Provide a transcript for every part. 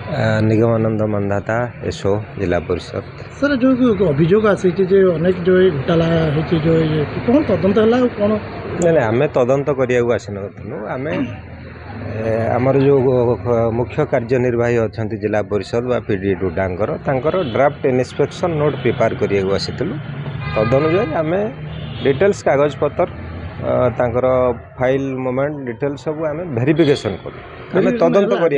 Nigamanand Mandhata SO जिला परिषद। Sir जो अभियोग आसी अनेक जो घोटाला होती जो कौन तदंत है कौन नहीं आम तदंत करने आसन आम आमर जो मुख्य कार्यनिर्वाही अच्छा जिला परिषद व पीडी डुडांगर ड्राफ्ट इन्स्पेक्शन नोट प्रिपेयर करने आसीलु तदनुजाई आम डिटेल्स कागज पत्र तांकर फाइल मोमेंट डिटेल्स सब आम वेरिफिकेशन करूँ आम तदंत करने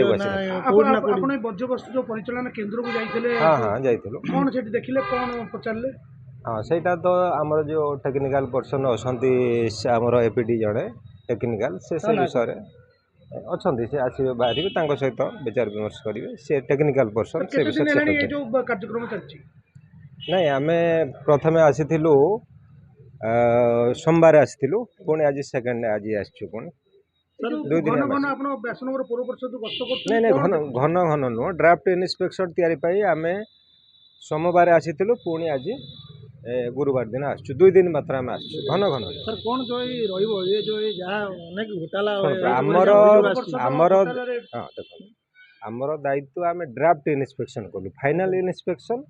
बर्ज्यवस्तु जो परिचालन केंद्र को जाइए हाँ हाँ जाइलु कौन से देखिले कौन पचारे हाँ सहीटा तो आमर जो टेक्निकल पर्सन अच्छा आमर एपीडी जड़े टेक्निकल से विषय अच्छा से आसवे बाहर सहित विचार विमर्श करेंगे सी टेक्निकल पर्सन से विषय कार्यक्रम चलती नहीं आम प्रथम आसीलु सोमवार आसीलु पुणी आज सेकेंड आज आसचु पुणी दुई दिन नहीं नहीं घन घन घन नुह ड्राफ्ट इन्स्पेक्शन तैयारी आम सोमवार आसीलु पुणी आज गुरुवार दिन आसचु दुई दिन मात्र आम आसचु घन घन सर कौन जो ये जो अनेक घोटाला आमर आमर हाँ देखो आमर दायित्व आम ड्राफ्ट इन्स्पेक्शन कलु फाइनाल इन्स्पेक्शन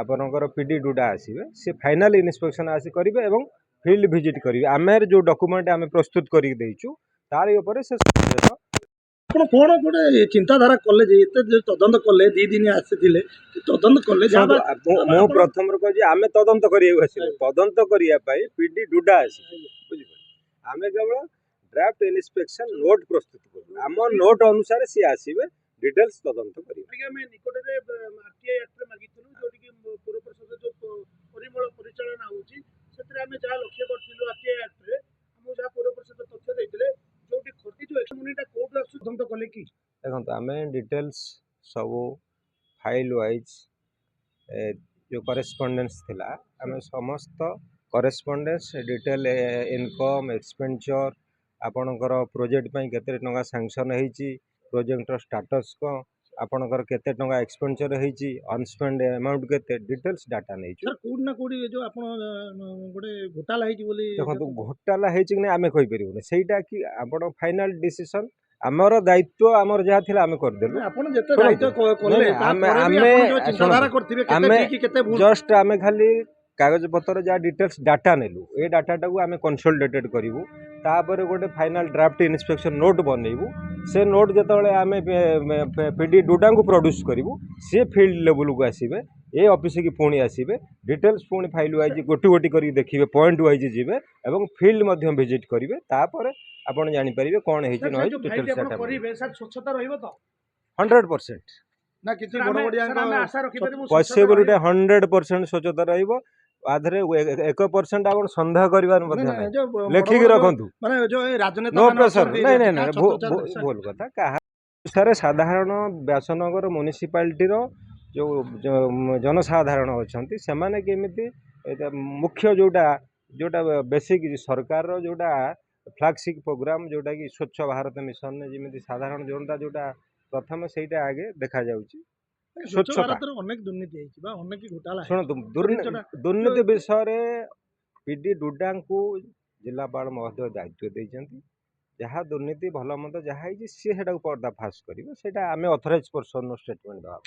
आपनकर पीडी डुडा आसवे सी फाइनाल इन्स्पेक्शन आसी करेंगे और फील्ड विजिट करेंगे आम जो डॉक्यूमेंट आम प्रस्तुत करके तार उपर से कौन गोटे चिंताधारा कले तदंत कले दी दिन आसी तदंत कले मो प्रथम कह आम तदंत करने तदंत करने पीडी डुडा आस बुझे आम केवल ड्राफ्ट इन्स्पेक्शन नोट प्रस्तुत कर आम नोट अनुसार सी आसवे डिटेल्स तदंत देखो आम डिटेल्स सब फाइल वाइज जो करेस्पॉन्डेंस थिला आम समस्त करेस्पॉन्डेंस डिटेल इनकम एक्सपेंडिचर आपणकर प्रोजेक्ट पे केते टंका सैंक्शन होईची प्रोजेक्टर स्टाटस को आपणकर केते टंका एक्सपेंडिचर होईची अनस्पेंड अमाउंट केते डिटेल्स डाटा नै छु सर कोड ना कोड जो आपण गोटे घोटाला होईची बोली देखो घोटाला होईची कि आमे कहि परिबो सेटा कि आपण फाइनल डिसीजन आमर दायित्व आमर जहाँ थिला आमे कर देलु आपण जते दायित्व कोले आमे जो चिंताधारा करथिबे केते ठीक केते भूल जस्ट आमे खाली कागज पत्र जहाँ डिटेल्स डाटा नेलु ए डाटा को आमे कंसोलिडेटेड करिवु तापर गोटे फाइनल ड्राफ्ट इन्स्पेक्शन नोट बनइबु से नोट जतबेले आमे पीडी डुडा को प्रोड्यूस करिवु से फील्ड लेवल को आसीबे ए ऑफिस की पुणी आसीबे डिटेल्स पुणी फाइल वाइज गोटी गोटी करी देखिबे पॉइंट वाइज जिबे एवं फील्ड मध्यम विजिट करिवे तापर आपण जानि परिबे कोन हेछि न हेछि डिटेल्स डाटा करिवे सर स्वच्छता रहिबो तो 100% ना किछि बड़ बड़िया आमे आशा रखि परिबो पॉसिबिलिटी 100% स्वच्छता रहिबो आधरे 1% आपण संदेह करिवार मध्ये लेखिक रखंतु माने जो राजनेता नो प्रेशर नहीं नहीं नहीं भूल कथा कहा सारे साधारण व्यासनगर म्युनिसिपालिटी रो जो जनसाधारण अच्छा से माने केमिति मुख्य जोटा जोटा बेसिक सरकार रो जोटा फ्लैगशिप प्रोग्राम जोटा कि स्वच्छ भारत मिशन ने जमी साधारण जनता जोटा प्रथम सेटा आगे देखा जाउची स्वच्छता अनेक दुर्नीति है बा अनेक घोटाला सुन दुर्नीति विषय रे पीडी डुडा को जिलापाल महोदय दायित्व देइछंती जहाँ दुर्नीति भल मंद जहाँ सी पर्दाफाश करेंगे आम अथराइज पर्सन स्टेटमेंट देवा